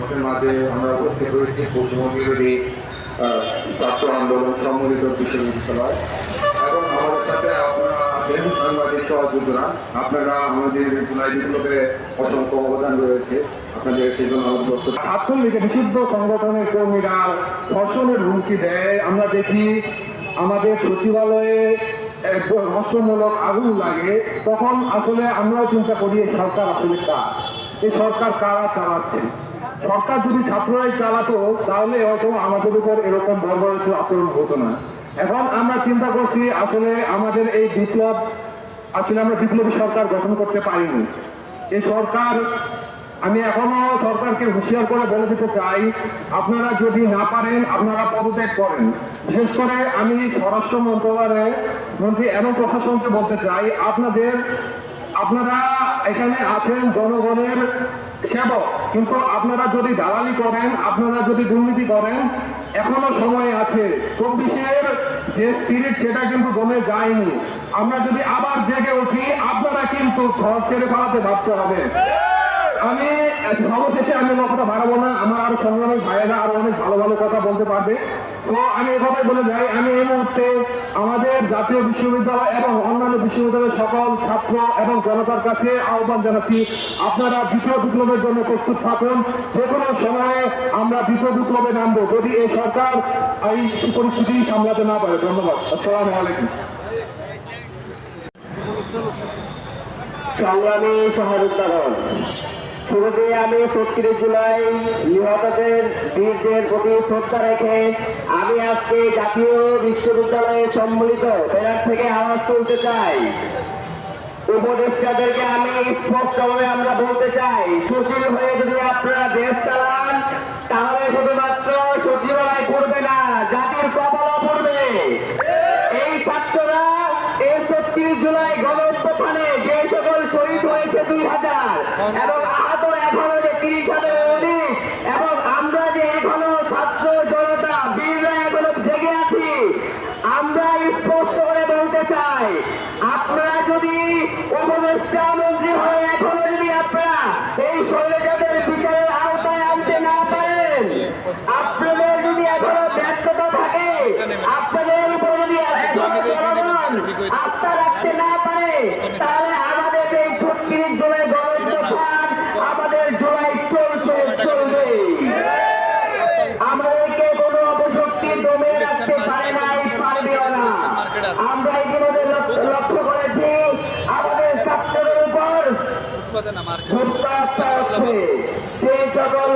মানুষের মাঝে আমরা উপস্থিত হয়েছি পশ্চিমবঙ্গেরই ছাত্র আন্দোলন সম্মিলিত বিশ্ববিদ্যালয় এবং আমাদের সাথে আপনারা সাংবাদিক সহযোগীরা আপনারা আমাদের জুলাই বিপ্লবে অসংখ্য অবদান রয়েছে আপনাদের সেই জন্য ছাত্রলীগের বিশুদ্ধ সংগঠনের কর্মীরা ধর্ষণের হুমকি দেয়। আমরা দেখি আমাদের সচিবালয়ে রহস্যমূলক আগুন লাগে, তখন আসলে আমরাও চিন্তা করি এই সরকার আসলে কার, এই সরকার কারা চালাচ্ছে। সরকার যদি ছাত্ররাই চালাতো তাহলে হয়তো আমাদের উপর এরকম বর্বরচিত আচরণ হতো না। এখন আমরা চিন্তা করছি আসলে আমাদের এই বিপ্লব আসলে আমরা বিপ্লবী সরকার গঠন করতে পারিনি। এই সরকার আমি এখনো সরকারকে হুঁশিয়ার করে বলে দিতে চাই, আপনারা যদি না পারেন আপনারা পদত্যাগ করেন। বিশেষ করে আমি স্বরাষ্ট্র মন্ত্রণালয়ের মন্ত্রী এবং প্রশাসনকে বলতে চাই, আপনারা এখানে আছেন জনগণের সেবক, কিন্তু আপনারা যদি দালালি করেন, আপনারা যদি দুর্নীতি করেন, এখনো সময় আছে। 24-এর যে স্পিরিট সেটা কিন্তু দমে যায়নি। আমরা যদি আবার জেগে উঠি আপনারা কিন্তু ঘর ছেড়ে পালাতে বাধ্য হবে। আমি সর্বশেষে আমি কথা বাড়াবো না, আমার আরো সংগ্রামী ভাইয়েরা আরো অনেক ভালো ভালো কথা বলতে পারবে। তো আমি এভাবে বলে যাই, আমি এই মুহূর্তে আমাদের জাতীয় বিশ্ববিদ্যালয় এবং অন্যান্য বিশ্ববিদ্যালয়ের সকল ছাত্র এবং জনতার কাছে আহ্বান জানাচ্ছি, আপনারা দ্বিতীয় বিপ্লবের জন্য প্রস্তুত থাকুন। যে কোনো সময়ে আমরা দ্বিতীয় বিপ্লবে নামবো যদি এই সরকার এই পরিস্থিতি সামলাতে না পারে। ধন্যবাদ। আসসালামু আলাইকুম। সংগ্রামী সহযোদ্ধাগণ, শুরুতে আমি 36 জুলাই নিহতদের বীরদের প্রতি শ্রদ্ধা রেখে আমি আজকে জাতীয় বিশ্ববিদ্যালয়ে সম্মিলিত ব্যানার থেকে আওয়াজ তুলতে চাই। উপদেষ্টাদেরকে আমি স্পষ্টভাবে আমরা বলতে চাই, সুশীল হয়ে যদি আপনারা দেশ চালান তাহলে শুধুমাত্র সচিবালয় পড়বে না, জাতির কপালও পড়বে। এই ছাত্ররা এই 36 জুলাই গণঅভ্যুত্থানে যে সকল শহীদ হয়েছে 2000 এবং আহত এখনো যে 30,000 অধিক, এবং আমরা যে এখনো ছাত্র জনতা বীররা এখনো জেগে আছি, আমরা স্পষ্ট করে বলতে চাই, আপনারা যদি উপদেষ্টা মন্ত্রী হয়ে এখনো যদি আপনারা এই শৈলজাদের বিচারের আওতায় আনতে না পারেন, আপনাদের যদি এখনো ব্যর্থতা থাকে, আপনাদের উপর যদি জনগণ আস্থা রাখতে না পারে, তাহলে আমাদের এই 36 জুলাই গণঅভ্যুত্থান আমাদের জুলাই চলবে। আমাদেরকে কোনো অপশক্তি দমে রাখতে পারে নাই, পারবেও না। আমরা ইতিমধ্যে লক্ষ্য করেছি আমাদের ছাত্রদের উপর হচ্ছে যে সকল